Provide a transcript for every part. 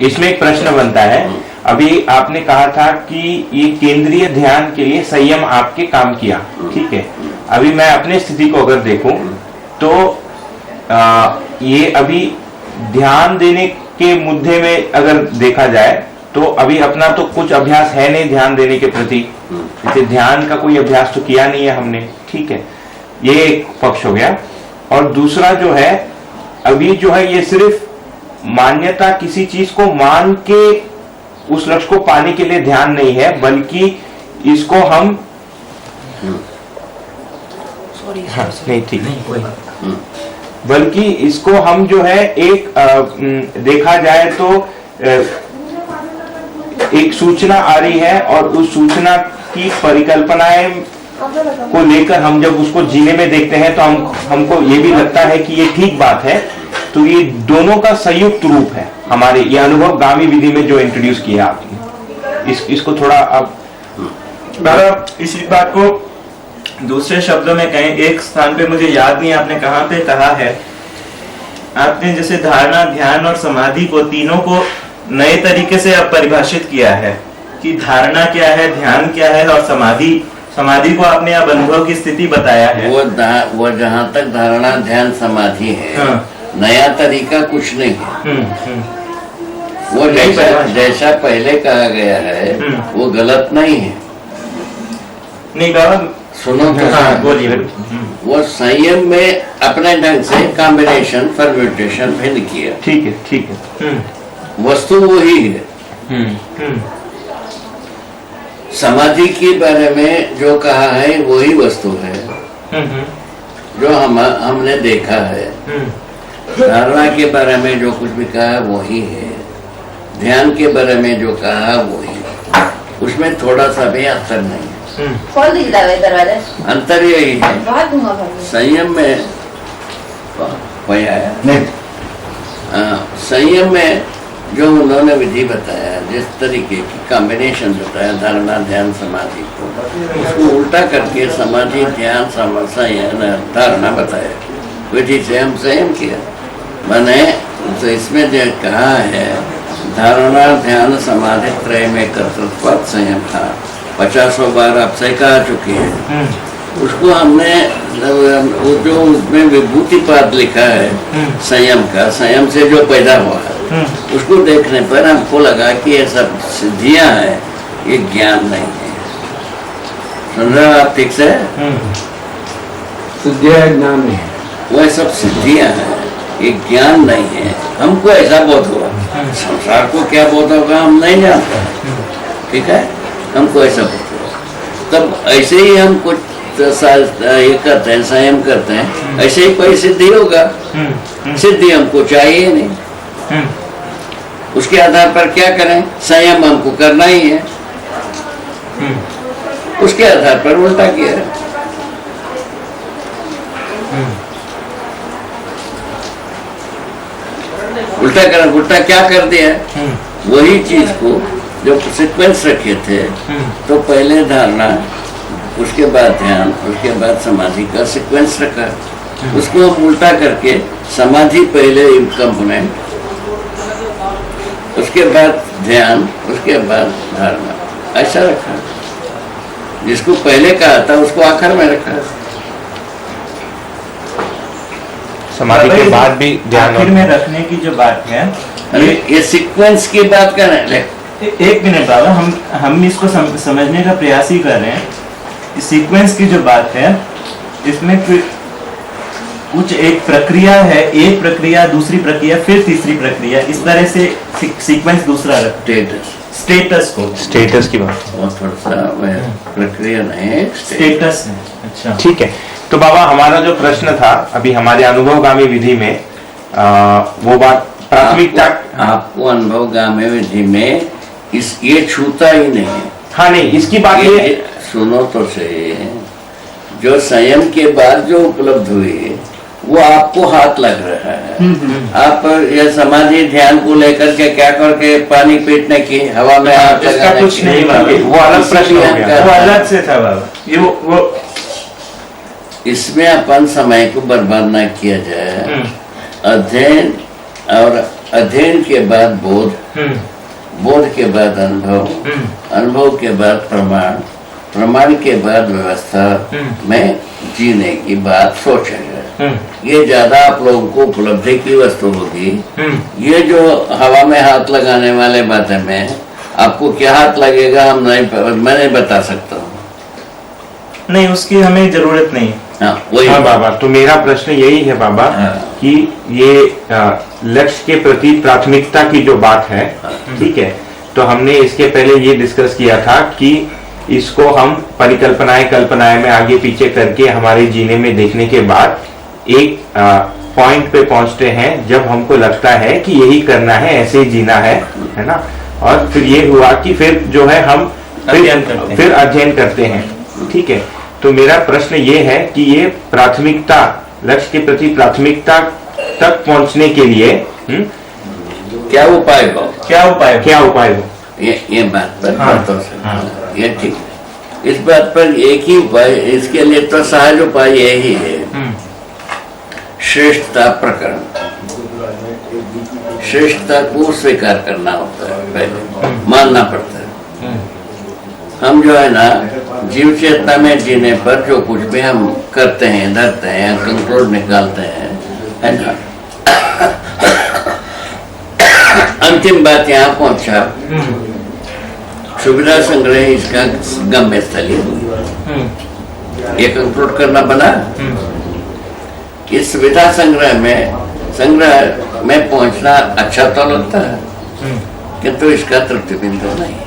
इसमें एक प्रश्न बनता है। अभी आपने कहा था कि ये केंद्रीय ध्यान के लिए संयम आपके काम किया, ठीक है। अभी मैं अपनी स्थिति को अगर देखूं तो ये अभी ध्यान देने के मुद्दे में अगर देखा जाए तो अभी अपना तो कुछ अभ्यास है नहीं ध्यान देने के प्रति, जैसे ध्यान का कोई अभ्यास तो किया नहीं है हमने, ठीक है। ये एक पक्ष हो गया। और दूसरा जो है अभी जो है ये सिर्फ मान्यता, किसी चीज को मान के उस लक्ष्य को पाने के लिए ध्यान नहीं है, बल्कि इसको हम नहीं ठीक नहीं, बल्कि इसको हम जो है एक देखा जाए तो एक सूचना आ रही है और उस सूचना की परिकल्पनाएं को लेकर हम जब उसको जीने में देखते हैं तो हमको ये भी लगता है कि ये ठीक बात है। तो ये दोनों का संयुक्त रूप है हमारे ये अनुभव गामी विधि में जो इंट्रोड्यूस किया आपने। इसको थोड़ा आप इसी बात को दूसरे शब्दों में कहें, एक स्थान पे मुझे याद नहीं आपने कहाँ पे कहा है, आपने जैसे धारणा, ध्यान और समाधि को तीनों को नए तरीके से अब परिभाषित किया है कि धारणा क्या है, ध्यान क्या है और समाधि को आपने अब अनुभव की स्थिति बताया है। वो जहाँ तक धारणा, ध्यान, समाधि है, हाँ। नया तरीका कुछ नहीं है। वो जैसा पहले कहा गया है वो गलत नहीं है। नहीं बाबा सुनो तो, हाँ, बोलिए। वो संयम में अपने ढंग से कॉम्बिनेशन, परम्यूटेशन भिन्न किया, ठीक है, ठीक है। वस्तु वही है। समाधि के बारे में जो कहा है वही वस्तु है जो हमने देखा है। धारणा के बारे में जो कुछ भी कहा वही है, ध्यान के बारे में जो कहा वही, उसमें थोड़ा सा भी अंतर नहीं है। अंतर यही है संयम में संयम में जो उन्होंने विधि बताया, जिस तरीके की कॉम्बिनेशन बताया धारणा, ध्यान, समाधि को, उसको उल्टा करके समाधि, ध्यान, संयम, धारणा बताया, विधि से हम संयम किया। मैंने तो इसमें जो कहा है धारणा, ध्यान, समाधि त्रय में कर्तृत्व संयम था, 50 बार आपसे कहा चुकी है। उसको हमने वो जो उसमें विभूतिपाद लिखा है संयम का, संयम से जो पैदा हुआ है, उसको देखने पर हमको लगा कि ये सब सिद्धियां हैं, ये ज्ञान नहीं है। सुन रहे हो आप ठीक से? सिद्धियां ज्ञान नहीं है, वो सब सिद्धियां हैं, ये ज्ञान नहीं है। हमको ऐसा बोध हुआ, संसार को क्या बोध होगा हम नहीं जानते, ठीक है, हमको ऐसा बोध हुआ। तब ऐसे ही हम कुछ ये करते हैं, संयम करते हैं, ऐसे ही कोई सिद्धि होगा। सिद्धि हमको चाहिए नहीं, उसके आधार पर क्या करें, संयम हमको करना ही है, उसके आधार पर उल्टा किया। उल्टा क्या कर दिया, वही चीज को जो सीक्वेंस रखे थे, तो पहले धारणा, उसके बाद ध्यान, उसके बाद समाधि का सीक्वेंस रखा, उसको हम उल्टा करके समाधि पहले कंपोनेंट, उसके बाद ध्यान, उसके बाद धारणा, ऐसा रखा। जिसको पहले कहा था उसको आखिर में रखा, समाधि के बाद भी ध्यान आखिर में रखने की जो बात है, ये सीक्वेंस की बात कर रहे हैं। एक मिनट बाबा, हम इसको समझने का प्रयास ही कर रहे हैं। सीक्वेंस की जो बात है, इसमें कुछ एक प्रक्रिया है, एक प्रक्रिया, दूसरी प्रक्रिया, फिर तीसरी प्रक्रिया, इस तरह से सीक्वेंस दूसरा स्टेटस की बात, थोड़ा सा प्रक्रिया नहीं, स्टेटस है। अच्छा, ठीक है। तो बाबा हमारा जो प्रश्न था अभी हमारे अनुभवगामी विधि में, वो बात प्राथमिकता आपको अनुभवगामी विधि में ये छूता ही नहीं है। हाँ नहीं, इसकी बात ये सुनो तो सही, जो संयम के बाद जो उपलब्ध हुई वो आपको हाथ लग रहा है। आप ये समाधि, ध्यान को लेकर के क्या करके पानी पीटने की, हवा में हाथ लगाने कुछ नहीं बाबा, वो अलग प्रश्न हो गया, वो अलग से था बाबा। ये वो इसमें अपन समय को बर्बाद ना किया जाए, अध्ययन और अध्ययन के बाद बोध, बोध के बाद अनुभव, अनुभव के बाद प्रमाण, प्रमाण के बाद व्यवस्था में जीने की बात सोचेंगे। ये ज्यादा आप लोगों को उपलब्धि की वस्तु होगी। ये जो हवा में हाथ लगाने वाले बातें में आपको क्या हाथ लगेगा हम नहीं, मैं नहीं बता सकता हूँ। नहीं, उसकी हमें जरूरत नहीं। हाँ, वही। हाँ बाबा, तो मेरा प्रश्न यही है बाबा कि ये लक्ष्य के प्रति प्राथमिकता की जो बात है, ठीक है, तो हमने इसके पहले ये डिस्कस किया था कि इसको हम परिकल्पनाएं कल्पनाएं में आगे पीछे करके हमारे जीने में देखने के बाद एक पॉइंट पे पहुंचते हैं जब हमको लगता है कि यही करना है, ऐसे ही जीना है ना। और फिर ये हुआ कि फिर जो है हम फिर अध्ययन करते हैं, ठीक है। तो मेरा प्रश्न ये है कि ये प्राथमिकता, लक्ष्य के प्रति प्राथमिकता तक पहुंचने के लिए क्या उपाय हो, क्या उपाय हो? ये बात पर बातों से, हाँ। ये ठीक है। इस बात पर एक ही उपाय, इसके लिए तो सहज उपाय यही है, श्रेष्ठता प्रकरण। श्रेष्ठता को स्वीकार करना होता है, पहले मानना पड़ता है। हम जो है ना जीव चेतना में जीने पर जो कुछ भी हम करते हैं, धरते हैं, कंक्लूड निकालते हैं, है ना, अंतिम बात यहाँ पहुंचा, सुविधा संग्रह इसका गम्य स्थली हुई। ये कंक्लूड करना बना। इस सुविधा संग्रह में पहुंचना अच्छा तो लगता है, किंतु इसका तृप्ति बिंदु नहीं है।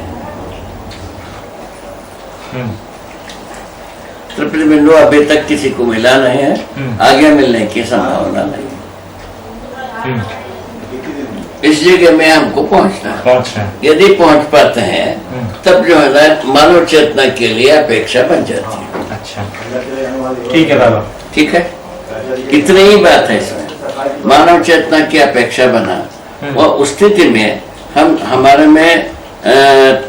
तृप्ति बिंदु अभी तक किसी को मिला नहीं है, आगे मिलने की संभावना नहीं। इस जगह में हमको पहुंचना है। यदि पहुंच पाते हैं तब जो है ना मानव चेतना के लिए अपेक्षा बन जाती है। अच्छा, ठीक है बाबा, ठीक है, इतनी ही बात है इसमें। मानव चेतना की अपेक्षा बना, और उस स्थिति में हम हमारे में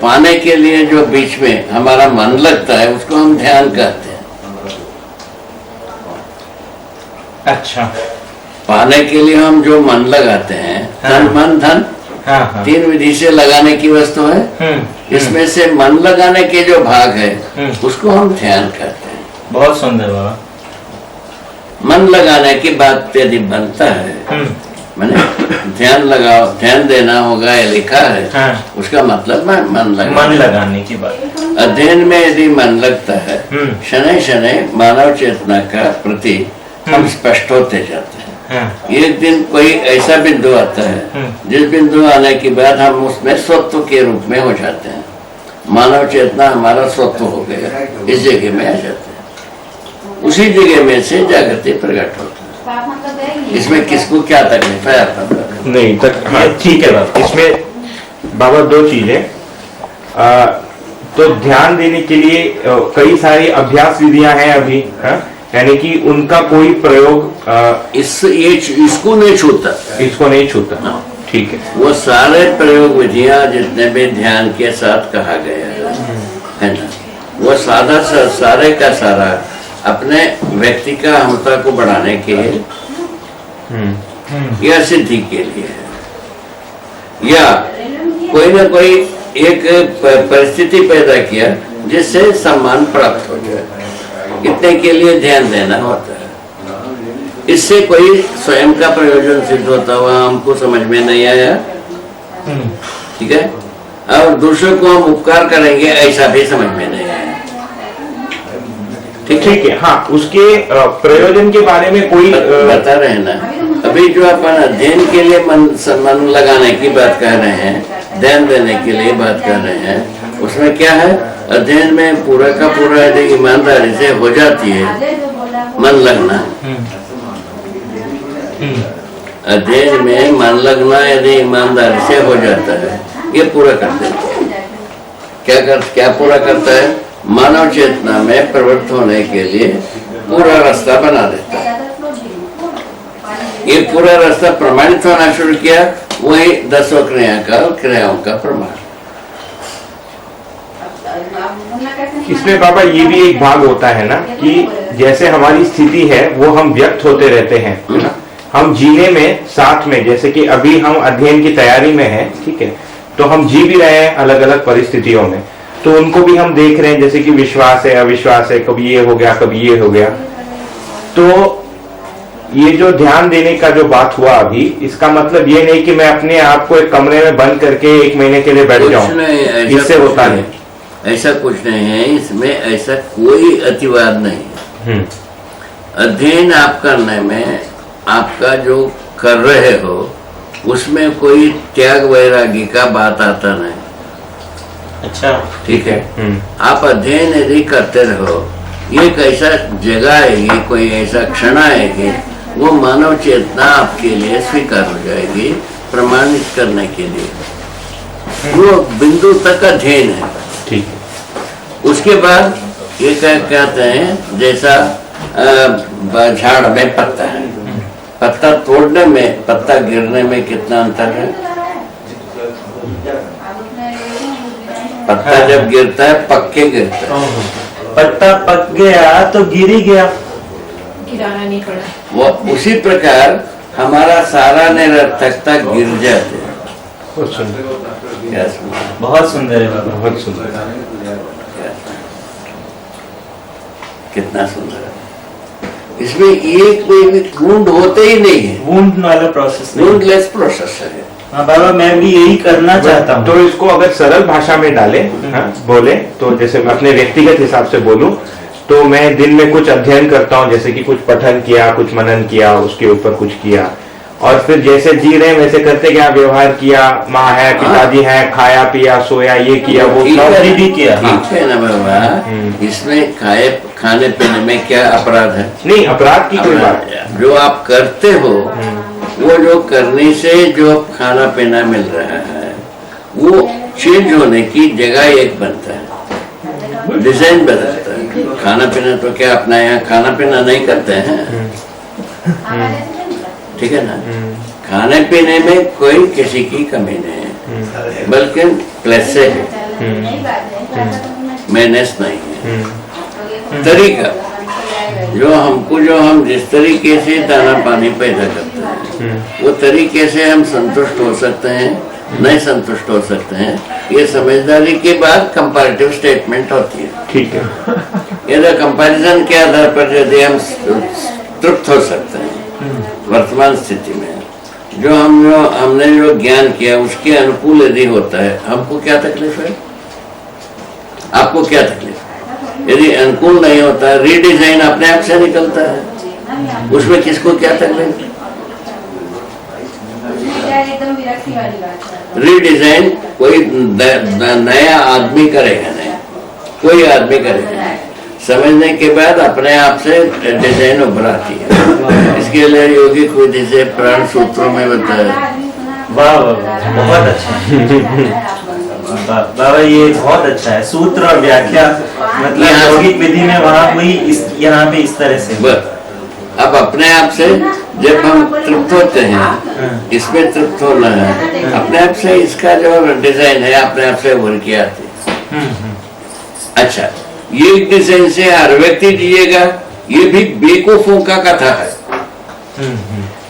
पाने के लिए जो बीच में हमारा मन लगता है उसको हम ध्यान कहते हैं। अच्छा, पाने के लिए हम जो मन लगाते हैं, तन मन धन, हाँ। तीन विधि से लगाने की वस्तु है। इसमें से मन लगाने के जो भाग है उसको हम ध्यान कहते हैं। बहुत सुंदर बाबा। मन लगाने की बात यदि बनता है, मैंने ध्यान लगाओ, ध्यान देना होगा, ये लिखा है, हाँ। उसका मतलब मन लगाने की बात। अध्ययन में यदि मन लगता है, शनै शनै मानव चेतना का प्रति हम स्पष्ट होते जाते हैं। एक दिन कोई ऐसा बिंदु आता है जिस बिंदु आने के बाद हम उसमें स्वत्व के रूप में हो जाते हैं। मानव चेतना हमारा स्वत्व हो गया, इस जगह में आ जाते हैं। उसी जगह में से जागृति प्रकट होता है। इसमें किसको क्या तकलीफ है आप नहीं तक, हाँ ठीक है बाबा। इसमें बाबा दो चीजें, तो ध्यान देने के लिए कई सारी अभ्यास विधियां हैं अभी, यानी कि उनका कोई प्रयोग इसको नहीं छूता, इसको नहीं छूता। ठीक है, वो सारे प्रयोग विधियां जितने भी ध्यान के साथ कहा गया है ना, वो सारे का सारा अपने व्यक्ति का अहमता को बढ़ाने के या सिद्धि के लिए है, या कोई ना कोई एक परिस्थिति पैदा किया जिससे सम्मान प्राप्त हो जाए, इतने के लिए ध्यान देना होता है। इससे कोई स्वयं का प्रयोजन सिद्ध होता हुआ हमको समझ में नहीं आया, ठीक है, और दूसरों को हम उपकार करेंगे ऐसा भी समझ में नहीं आया। ठीक है, हाँ, उसके प्रयोजन के बारे में कोई बता रहे हैं ना। अभी जो अपन अध्ययन के लिए मन लगाने की बात कर रहे हैं, ध्यान देने के लिए बात कर रहे हैं, उसमें क्या है, अध्ययन में पूरा का पूरा यदि ईमानदारी से हो जाती है मन लगना, अध्ययन में मन लगना यदि ईमानदारी से हो जाता है, ये पूरा कर देता है। क्या पूरा करता है, मानव चेतना में प्रवृत्त होने के लिए पूरा रास्ता बना देता है। ये पूरा रास्ता प्रमाणित होना शुरू किया, वही 10 क्रियाओं का प्रमाण। इसमें बाबा ये भी एक भाग होता है ना कि जैसे हमारी स्थिति है वो हम व्यक्त होते रहते हैं, है ना, हम जीने में साथ में, जैसे कि अभी हम अध्ययन की तैयारी में हैं, ठीक है, तो हम जी भी रहे हैं अलग अलग परिस्थितियों में, तो उनको भी हम देख रहे हैं, जैसे कि विश्वास है अविश्वास है, कभी ये हो गया कभी ये हो गया। तो ये जो ध्यान देने का जो बात हुआ अभी, इसका मतलब ये नहीं कि मैं अपने आप को एक कमरे में बंद करके 1 महीने के लिए बैठ जाऊं, इससे होता नहीं। ऐसा कुछ नहीं है, इसमें ऐसा कोई अतिवाद नहीं। अध्ययन आप करने में आपका जो कर रहे हो उसमें कोई त्याग वैरागी का बात आता नहीं। अच्छा, ठीक है। आप अध्ययन यदि करते रहो, ये एक ऐसा जगह आएगी, कोई ऐसा क्षण आएगी, वो मानव चेतना आपके लिए स्वीकार हो जाएगी प्रमाणित करने के लिए। वो बिंदु तक अध्ययन है। ठीक है। उसके बाद ये कहते हैं जैसा झाड़ में पत्ता है, पत्ता तोड़ने में पत्ता गिरने में कितना अंतर है। पत्ता जब गिरता है पक्के गिरता है, पत्ता पक गया तो गिर ही गया, गिराना नहीं पड़ा। वो उसी प्रकार हमारा सारा निरर्थकता गिर जाते हैं। बहुत सुंदर, क्या सुना? बहुत सुंदर है बाबा, बहुत सुंदर। कितना सुंदर है। इसमें एक कोई भी वुंड होते ही नहीं है, वुंड वाला प्रोसेस नहीं। वुंडलेस प्रोसेस है। हाँ बाबा, मैं भी यही करना चाहता हूँ। तो इसको अगर सरल भाषा में डाले, बोले तो, जैसे मैं अपने व्यक्तिगत हिसाब से बोलूं तो मैं दिन में कुछ अध्ययन करता हूं, जैसे कि कुछ पठन किया, कुछ मनन किया, उसके ऊपर कुछ किया, और फिर जैसे जी रहे हैं वैसे करते गया, व्यवहार किया, माँ है पिताजी है, खाया पिया सोया, ये किया वो सब भी किया। ठीक है ना बाबा, इसमें खाने पीने में क्या अपराध है? नहीं, अपराध की कोई बात। जो आप करते हो वो जो करने से जो खाना पीना मिल रहा है वो चेंज होने की जगह एक बनता है, डिजाइन बदलता है। खाना पीना तो क्या अपना यहाँ खाना पीना नहीं करते हैं, ठीक है ना। खाने पीने में कोई किसी की कमी नहीं है, बल्कि प्लस से है, माइनस नहीं है। तरीका जो हम जिस तरीके से दाना पानी पैदा करते हैं वो तरीके से हम संतुष्ट हो सकते हैं, नहीं संतुष्ट हो सकते हैं। ये समझदारी के बाद कंपैरेटिव स्टेटमेंट होती है। ठीक है। यदि कंपैरिजन के आधार पर यदि हम तृप्त हो सकते हैं वर्तमान स्थिति में, जो हमने जो ज्ञान किया उसके अनुकूल यदि होता है, हमको क्या तकलीफ है? आपको क्या तकलीफ? यदि अनुकूल नहीं होता, रीडिजाइन अपने आप से निकलता है, उसमें किसको क्या तकलीफ? रीडिजाइन कोई नया आदमी करेगा नहीं, कोई आदमी करेगा नहीं। समझने के बाद अपने आप से डिजाइन उभर आती है। इसके लिए योगी खुद इसे प्राण सूत्रों में बताया। वाह वाह, बहुत अच्छा बाबा, ये बहुत अच्छा है। सूत्र और व्याख्या मतलब यौगिक विधि में वहाँ हुई, यहाँ पे इस तरह से। अब अपने आप से जब हम तृप्त होते हैं, इसमें तृप्त होना है, अपने आप से इसका जो डिजाइन है अपने आप से उभर के आती है। अच्छा, ये डिजाइन से हर व्यक्ति जिएगा, ये भी बेवकूफों का कथा है।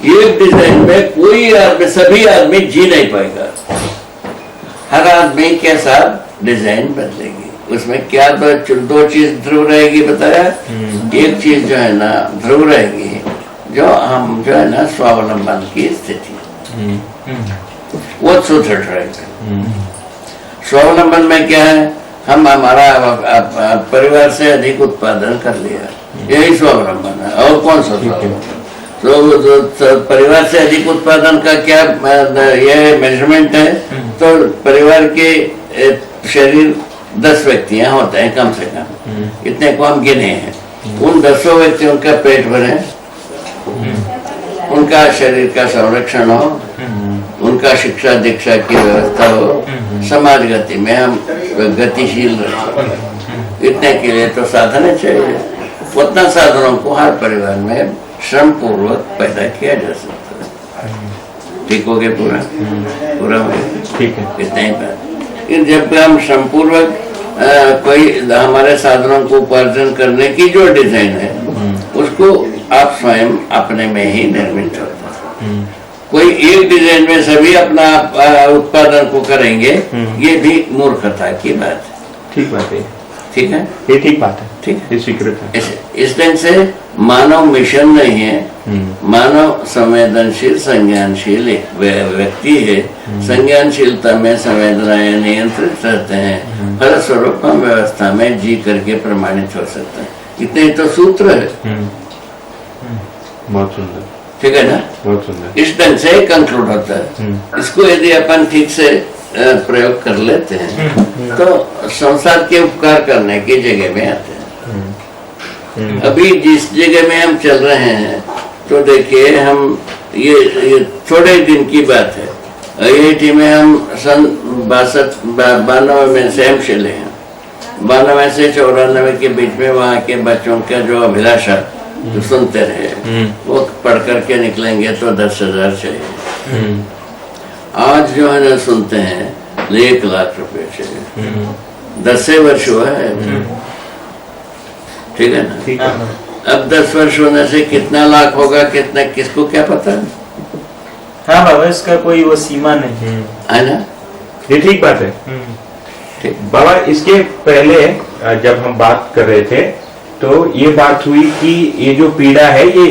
ये डिजाइन में कोई आदमी, सभी आदमी जी नहीं पाएगा। हर आदमी के साथ डिजाइन बदलेगी। उसमें क्या दो चीज ध्रुव रहेगी बताया। एक चीज जो है ना ध्रुव रहेगी, जो हम जो है ना स्वावलंबन की स्थिति, वो सुदृढ़ रहेगा। स्वावलंबन में क्या है? हम हमारा परिवार से अधिक उत्पादन कर लिया, यही स्वावलंबन है। और कौन सा स्वावलंबन? तो परिवार से अधिक उत्पादन का क्या यह मेजरमेंट है? तो परिवार के शरीर 10 व्यक्तियां होते हैं कम से कम, इतने को हम गिने हैं। उन 10 व्यक्तियों का पेट भरे, उनका शरीर का संरक्षण हो, उनका शिक्षा दीक्षा की व्यवस्था हो, समाज गति में हम गतिशील रहे। इतने के लिए तो साधन चाहिए। उतना साधनों को हर परिवार में श्रम पूर्वक पैदा किया जा सकता है। ठीक हो गया? पूरा हो गया? ठीक है। इतना ही बात। जब हम श्रम पूर्वक कोई हमारे साधनों को उपार्जन करने की जो डिजाइन है उसको आप स्वयं अपने में ही निर्मित करते हैं। कोई एक डिजाइन में सभी अपना उत्पादन को करेंगे, ये भी मूर्खता की बात है। ठीक बात है, ठीक है, ये ठीक बात है, ठीक है, ये स्वीकृत है। इस ढंग से मानव मिशन नहीं है, मानव संवेदनशील संज्ञानशील एक व्यक्ति है। संज्ञानशीलता में संवेदनाएं नियंत्रित रहते हैं, फलस्वरूप हम व्यवस्था में जी करके प्रमाणित हो सकते हैं। इतने ही तो सूत्र है। बहुत सुंदर, ठीक है ना, बहुत सुंदर। इस ढंग से कंक्लूड होता है। इसको यदि अपन ठीक से प्रयोग कर लेते हैं तो संसार के उपकार करने की जगह में आते हैं। अभी जिस जगह में हम चल रहे हैं तो देखिए, हम ये थोड़े दिन की बात है। IIT में हम सन 92 में से हम चले हैं। 92 से 94 के बीच में वहाँ के बच्चों का जो अभिलाषा तो सुनते रहे, वो पढ़ करके निकलेंगे तो 10,000 चाहिए। आज जो है ना सुनते हैं 1 लाख रुपए चाहिए। 10 वर्ष हुआ है, ठीक है ना, ठीक है। अब 10 वर्ष होने से कितना लाख होगा, कितना, किसको क्या पता हाँ बाबा, इसका कोई वो सीमा नहीं है ना। ये ठीक बात है। ठीक। बाबा, इसके पहले जब हम बात कर रहे थे तो ये बात हुई कि ये जो पीड़ा है ये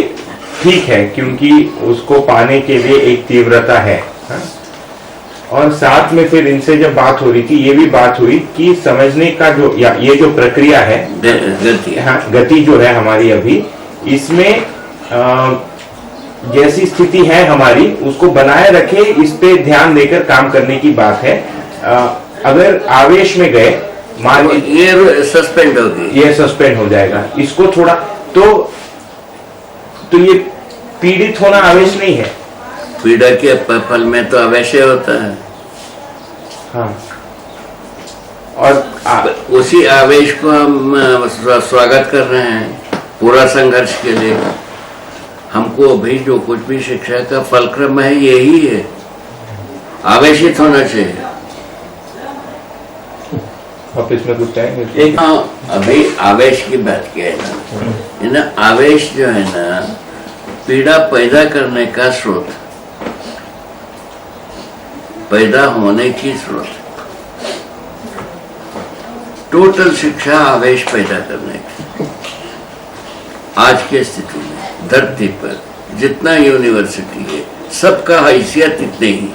ठीक है, क्योंकि उसको पाने के लिए एक तीव्रता है। हाँ? और साथ में फिर इनसे जब बात हो रही थी, ये भी बात हुई कि समझने का जो या ये जो प्रक्रिया है, गति, हाँ, गति जो है हमारी अभी, इसमें जैसी स्थिति है हमारी, उसको बनाए रखे, इस पे ध्यान देकर काम करने की बात है। अगर आवेश में गए, मान ये सस्पेंड होगी, ये सस्पेंड हो जाएगा। इसको थोड़ा तो ये पीड़ित होना आवेश नहीं है। पीड़ा के फल में तो अवश्य होता है। हाँ। और उसी आवेश को हम स्वागत कर रहे हैं पूरा संघर्ष के लिए। हमको अभी जो कुछ भी शिक्षा का फलक्रम है यही है, आवेशित होना चाहिए। ऑफिस में कुछ कहेंगे? अभी आवेश की बात किया है ना, आवेश जो है ना पीड़ा पैदा करने का स्रोत, पैदा होने की स्रोत। टोटल शिक्षा आवेश पैदा करने की। आज की स्थिति में धरती पर जितना यूनिवर्सिटी है, सबका हैसियत इतने ही।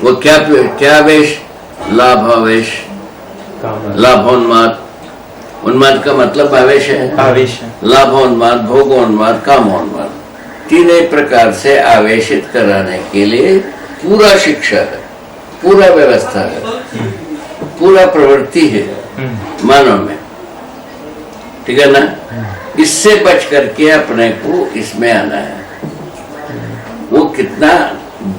वो क्या आवेश? लाभ आवेश, लाभोन्माद। उन्माद का मतलब आवेश है, आवेश है। लाभोन्माद, भोगोन्माद, कामोन्माद, तीनों प्रकार से आवेशित कराने के लिए पूरा शिक्षा है, पूरा व्यवस्था है, पूरा प्रवृत्ति है मानव में। ठीक है ना। इससे बच करके अपने को इसमें आना है। वो कितना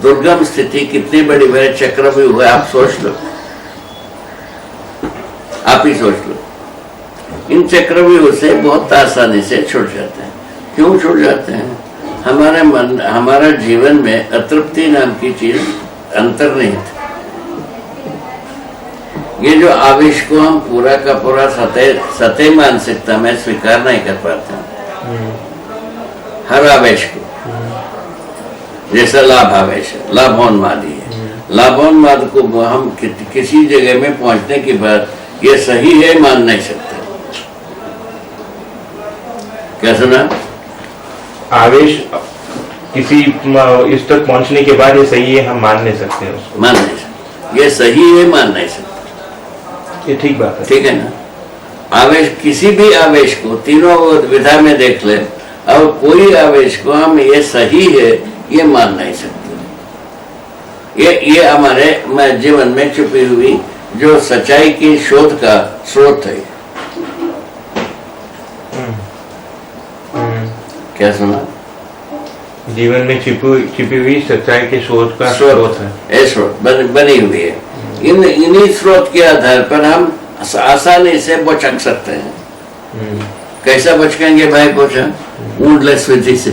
दुर्गम स्थिति, कितनी बड़ी बड़े चक्रव्यूह हुआ, आप सोच लो, आप ही सोच लो। इन चक्रव्यूह से बहुत आसानी से छूट जाते हैं। क्यों छूट जाते हैं? हमारे मन, हमारा जीवन में अतृप्ति नाम की चीज अंतर्निहित। ये जो आवेश को हम पूरा का पूरा सतह मानसिकता में स्वीकार नहीं कर पाते, हर आवेश को, जैसा लाभ आवेश है, लाभोन्मादी है। लाभोन्माद को हम किसी जगह में पहुंचने के बाद ये सही है मान नहीं सकते। क्या सुना? आवेश किसी इस तक पहुंचने के बाद ये सही है हम मान नहीं सकते उसको। मान नहीं सकते, ये सही है मान नहीं सकते। ये ठीक बात है। ठीक है ना। आवेश, किसी भी आवेश को तीनों विधा में देख ले, और कोई आवेश को हम ये सही है ये मान नहीं सकते। ये हमारे जीवन में छुपी हुई जो सच्चाई की शोध का स्रोत है। क्या सुना? जीवन में छिपी हुई सच्चाई के शोध का स्रोत है। स्रोत बनी हुई है। इन्हीं स्रोत के आधार पर हम आसानी से बचक सकते हैं। कैसा बचकेंगे भाई? पूछा वुंडलेस विधि से।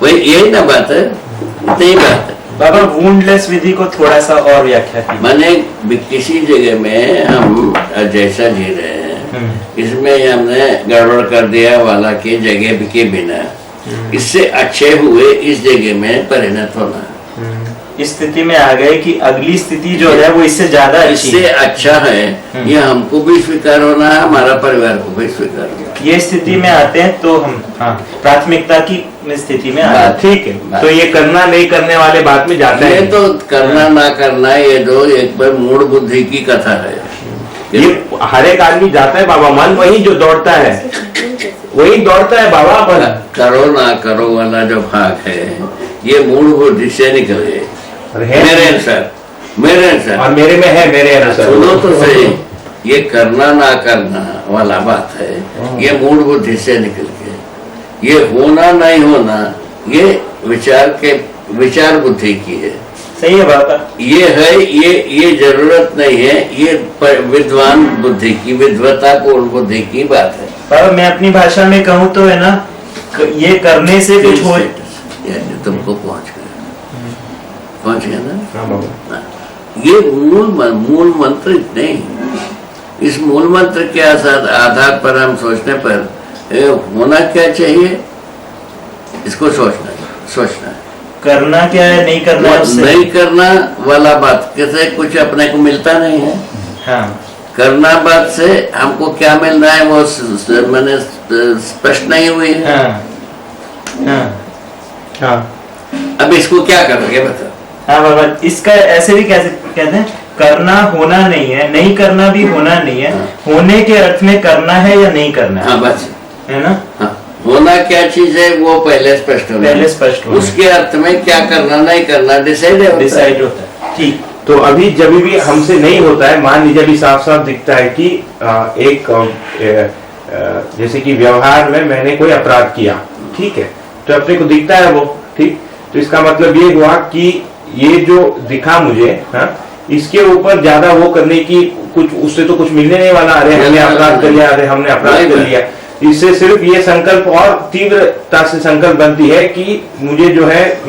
वही यही ना बात है, इतनी बात है। बाबा, वुंडलेस विधि को थोड़ा सा और व्याख्या कीजिए। माने किसी जगह में हम जैसा जी रहे हैं, इसमें हमने गड़बड़ कर दिया वाला की जगह के बिना इससे अच्छे हुए इस जगह में परिणत होना, इस स्थिति में आ गए कि अगली स्थिति जो है वो इससे ज्यादा अच्छी इससे है। अच्छा है, ये हमको भी स्वीकार होना है, हमारा परिवार को भी स्वीकार होना है। ये स्थिति में आते हैं तो हम प्राथमिकता की स्थिति में आते हैं। ठीक है, तो ये करना नहीं करने वाले बात में जाता ये है। तो करना ना करना, ये जो एक बार मूड बुद्धि की कथा है। ये हर एक आदमी जाता है बाबा, मन वही जो दौड़ता है वही दौड़ता है बाबा। पर करो ना करो वाला जो भाग है, ये मूड बुद्धि से निकले मेरे अनुसार और मेरे में है, मेरे अनुसार। सुनो तो सही, ये करना ना करना वाला बात है, ये मूड बुद्धि से निकल के, ये होना नहीं होना ये विचार बुद्धि की है। सही है बाबा। ये है, ये जरूरत नहीं है, ये विद्वान बुद्धि की, विद्वता पूर्ण बुद्धि की बात है। बाबा मैं अपनी भाषा में कहूँ तो है ना, ये करने से कुछ हो। तुमको पहुंच गया ना। हाँ बाबा। ये मूल मंत्र नहीं, इस मूल मंत्र के आधार पर हम सोचने पर होना क्या चाहिए, इसको सोचना है। करना क्या है, नहीं करना है उससे। नहीं करना वाला बात कैसे कुछ अपने को मिलता नहीं है। हाँ। करना बात से हमको क्या मिल रहा है वो मैंने स्पष्ट नहीं हुई है। हाँ। हाँ। अब इसको क्या करोगे बताओ। हाँ बाबा, इसका ऐसे भी कैसे कहते हैं, करना होना नहीं है, नहीं करना भी होना नहीं है। होने के अर्थ में करना है या नहीं करना है। हाँ बस, है ना। हाँ, होना क्या चीज है वो पहले स्पष्ट हो, उसके अर्थ में क्या करना नहीं करना डिसाइड होता है। ठीक। तो अभी जब भी हमसे नहीं होता है, मान लीजिए अभी साफ साफ दिखता है कि जैसे कि व्यवहार में मैंने कोई अपराध किया, ठीक है, तो अपने को दिखता है वो, ठीक। तो इसका मतलब ये हुआ कि ये जो दिखा मुझे, हाँ, इसके ऊपर ज्यादा वो करने की कुछ, उससे तो कुछ मिलने नहीं वाला। अरे हमने अपराध कर लिया, अरे हमने अपराध कर लिया। इससे सिर्फ ये संकल्प और तीव्रता से संकल्प बनती है कि मुझे जो है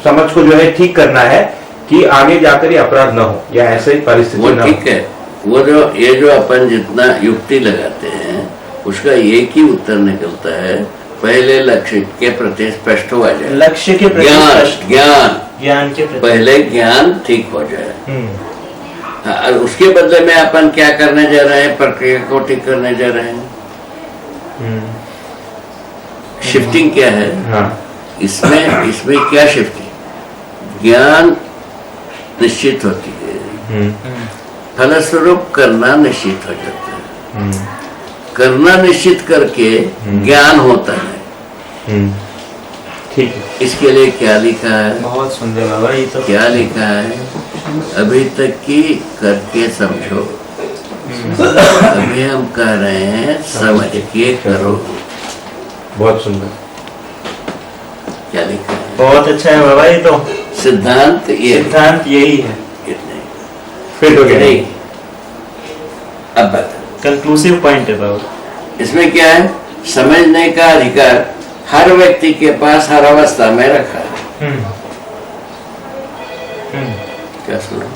समझ को जो है ठीक करना है कि आगे जाकर ये अपराध न हो या ऐसे परिस्थिति न हो। ठीक है, वो जो ये जो अपन जितना युक्ति लगाते हैं उसका एक ही उत्तर निकलता है, पहले लक्ष्य के प्रति स्पष्ट हो जाए। लक्ष्य के प्रति ज्ञान के प्रति पहले ज्ञान ठीक हो जाए। और उसके बदले में अपन क्या करने जा रहे हैं, प्रक्रिया को ठीक करने जा रहे हैं। शिफ्टिंग क्या है। हाँ। इसमें क्या शिफ्टिंग, ज्ञान निश्चित होती है, फलस्वरूप करना निश्चित हो जाता है। करना निश्चित करके ज्ञान होता है। ठीक है। इसके लिए क्या लिखा है, बहुत सुंदर बाबा, ये तो क्या लिखा है, अभी तक की करके समझो। अभी हम कह रहे हैं समझ के करो। बहुत सुंदर। क्या लिखा है, बहुत अच्छा है बाबा। ये तो सिद्धांत यही है। फिट हो गया। नहीं, अब बता, कंक्लूसिव पॉइंट है बाबा। इसमें क्या है, समझने का अधिकार हर व्यक्ति के पास हर अवस्था में रखा है। क्या सुनो,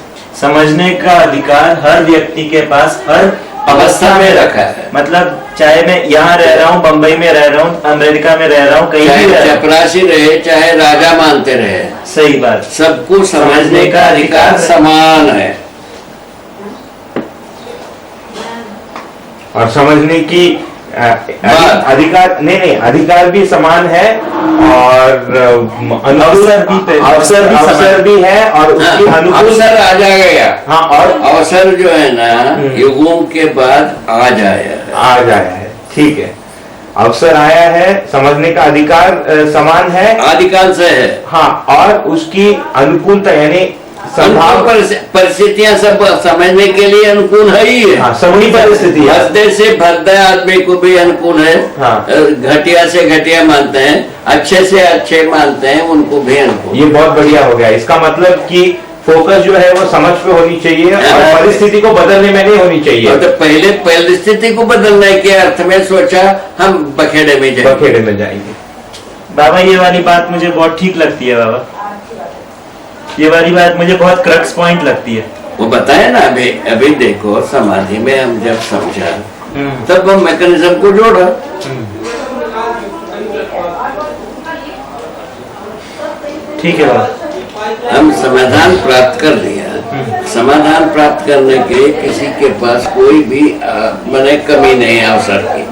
समझने का अधिकार हर व्यक्ति के पास हर अवस्था में रखा है। मतलब चाहे मैं यहाँ रह रहा हूँ, बंबई में रह रहा हूँ, अमेरिका में रह रहा हूँ, कहीं भी चाहे रह रहा हूँ। चपरासी रहे, चाहे राजा मानते रहे, सही बात। सबको समझने का अधिकार समान है। और समझने की अधिकार नहीं, अधिकार भी समान है और अवसर भी है और उसकी अनुकूल अवसर आ जाएगा। हाँ, और अवसर जो है ना युगों के बाद आ जाया है। ठीक है, अवसर आया है, समझने का अधिकार समान है, आदिकाल से है। हाँ, और उसकी अनुकूलता यानी संभाव परिस्थितियां सब समझने के लिए अनुकूल है ही है। हाँ, सभी परिस्थिति भद्दे से भद्दा आदमी को भी अनुकूल है। हाँ। घटिया से घटिया मानते हैं, अच्छे से अच्छे मानते हैं, उनको भी अनुकूल। ये बहुत बढ़िया हो गया। इसका मतलब कि फोकस जो है वो समझ पे होनी चाहिए और परिस्थिति को बदलने में नहीं होनी चाहिए। तो पहले परिस्थिति को बदलने के अर्थ में सोचा हम बखेड़े में जाएंगे। बाबा ये वाली बात मुझे बहुत ठीक लगती है बाबा, ये वाली बात मुझे बहुत क्रक्स पॉइंट लगती है। वो बताए ना, अभी देखो समाधि में हम जब समझा तब हम मैकेनिज्म को जोड़ा। ठीक है बाबा। हम समाधान प्राप्त कर लिया। समाधान प्राप्त करने के किसी के पास कोई भी माने कमी नहीं है अवसर की,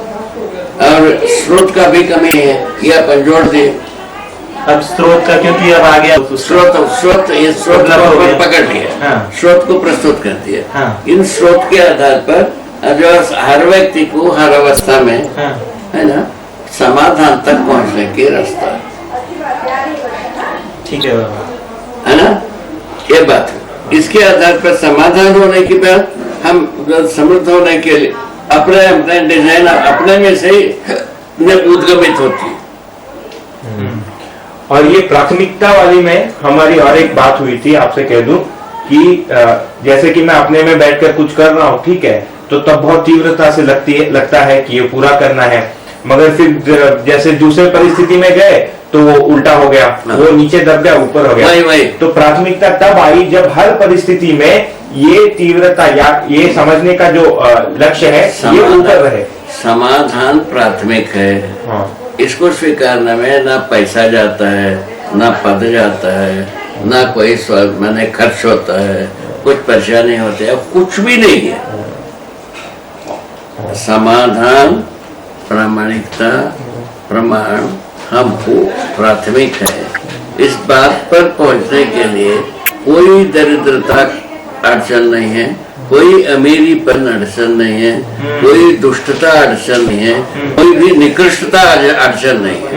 और स्रोत का भी कमी है, ये अपन जोड़ दिए। अब स्रोत का, क्योंकि अब आ गया स्रोत ये स्रोत को पकड़ लिया, हाँ। स्रोत को प्रस्तुत कर दिया। हाँ। इन स्रोत के आधार पर जो हर व्यक्ति को हर अवस्था में, हाँ। है ना, समाधान तक पहुंचने के रास्ता, ठीक है बाबा, है ना, ये बात है। इसके आधार पर समाधान होने के बाद हम समृद्ध होने के लिए अपने अपने डिजाइन अपने में से ही उद्गमित होती है। और ये प्राथमिकता वाली में हमारी और एक बात हुई थी, आपसे कह दूं कि जैसे कि मैं अपने में बैठकर कुछ कर रहा हूँ, ठीक है, तो तब बहुत तीव्रता से लगता है कि ये पूरा करना है, मगर फिर जैसे दूसरे परिस्थिति में गए तो वो उल्टा हो गया, वो नीचे दब गया, ऊपर हो गया। वही। तो प्राथमिकता तब आई जब हर परिस्थिति में ये तीव्रता या ये समझने का जो लक्ष्य है ये ऊपर रहे। समाधान प्राथमिक है। हाँ। इसको स्वीकारने में ना पैसा जाता है, ना पद जाता है, ना कोई मैंने खर्च होता है, कुछ परेशानी होती है, कुछ भी नहीं है। समाधान, प्रामाणिकता, प्रमाण हमको प्राथमिक है। इस बात पर पहुंचने के लिए कोई दरिद्रता अड़चन नहीं है, कोई अमीरीपन अड़चन नहीं है, कोई दुष्टता अड़चन नहीं है, कोई भी निकृष्टता अड़चन नहीं है।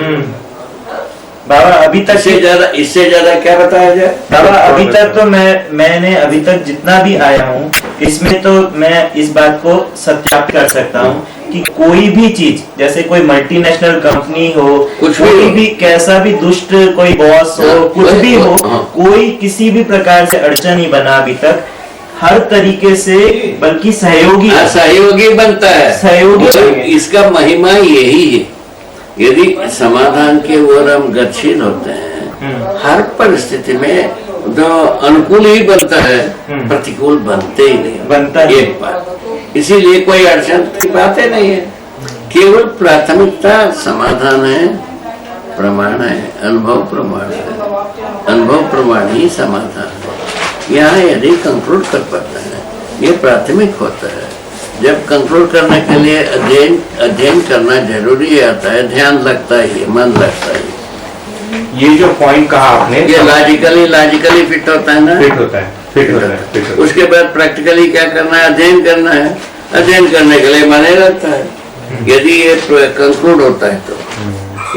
बाबा अभी तक इससे ज्यादा क्या बताया जाए? बाबा अभी तक तो मैंने अभी तक जितना भी आया हूँ, इसमें तो मैं इस बात को सत्यापित कर सकता हूँ कि कोई भी चीज, जैसे कोई मल्टीनेशनल कंपनी हो, कोई भी कैसा भी दुष्ट कोई बॉस हो, कुछ भी हो, कोई किसी भी प्रकार से अड़चन नहीं बना अभी तक। हर तरीके से बल्कि सहयोगी बनता है, सहयोगी। इसका महिमा यही है। यदि समाधान के ओर हम गतिशील होते हैं, हर परिस्थिति में जो अनुकूल ही बनता है, प्रतिकूल बनते ही नहीं, बनता है एक बात। इसीलिए कोई अड़चन की बातें नहीं है। केवल प्राथमिकता समाधान है, प्रमाण है, अनुभव प्रमाण है, अनुभव प्रमाण ही समाधान है। यहाँ यदि कंक्लूड कर पाता है, ये प्राथमिक होता है। जब कंट्रोल करने के लिए अध्ययन करना जरूरी आता है, ध्यान लगता है, मन लगता है। ये जो पॉइंट कहा आपने, ये लॉजिकली फिट होता है ना, फिट होता है। उसके बाद प्रैक्टिकली क्या करना है? अध्ययन करना है। अध्ययन करने के लिए मन लगता है। यदि ये कंक्लूड होता है तो,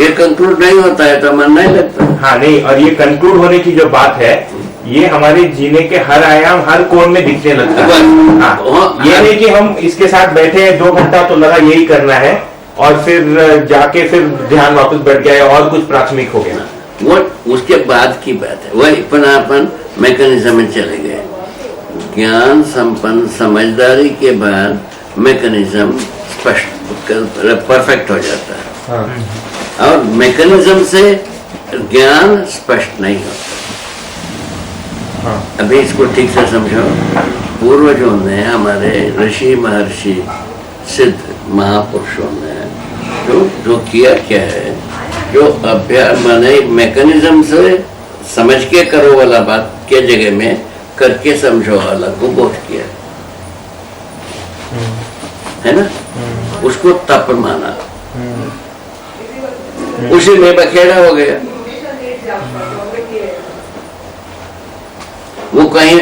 ये कंक्लूड नहीं होता है तो मन नहीं लगता। हाँ नहीं, और ये कंक्लूड होने की जो बात है, ये हमारे जीने के हर आयाम, हर कोण में दिखने लगता है। हाँ, ये नहीं कि हम इसके साथ बैठे हैं 2 घंटा तो लगा यही करना है, और फिर जाके फिर ध्यान वापस बैठ गया और कुछ प्राथमिक हो गया। वो उसके बाद की बात है। वही अपन मैकेनिज्म में चले गए। ज्ञान संपन्न समझदारी के बाद मैकेनिज्म स्पष्ट परफेक्ट हो जाता है। हाँ। और मैकेनिज्म से ज्ञान स्पष्ट नहीं होता। हाँ। अभी इसको ठीक से समझो। पूर्वजों ने, हमारे ऋषि महर्षि सिद्ध महापुरुषों ने जो किया क्या है, जो अभ्यास माने मैकेनिज्म से समझ के करो वाला बात के जगह में करके समझो वाला को बहुत किया है ना, उसको तप माना, उसी में बखेड़ा हो गया। वो कहीं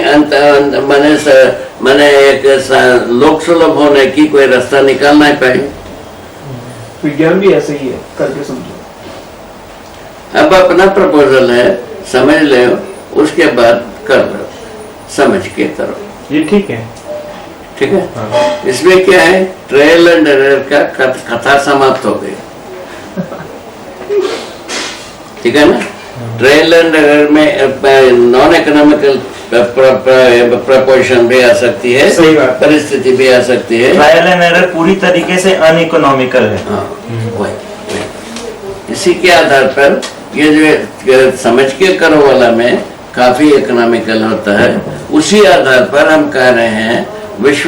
मैंने एक लोक सुलभ होने की कोई रास्ता निकाल नहीं पाए। विज्ञान भी ऐसे ही है, करके समझो। अब अपना प्रपोजल है, समझ ले, उसके बाद कर लो, समझ के करो, ये ठीक है। ठीक है। हाँ। इसमें क्या है, ट्रायल एंड एरर का कथा समाप्त हो गई। ठीक है ना। ट्रायल एंड एरर में नॉन इकोनॉमिकल प्रपोजिशन भी आ सकती है, परिस्थिति भी आ सकती है। ट्रायल एंड एरर पूरी तरीके से अनइकोनॉमिकल है। हाँ, वही। इसी के आधार पर ये जो समझ के करो वाला में काफी इकोनॉमिकल होता है। उसी आधार पर हम कह रहे हैं विश्व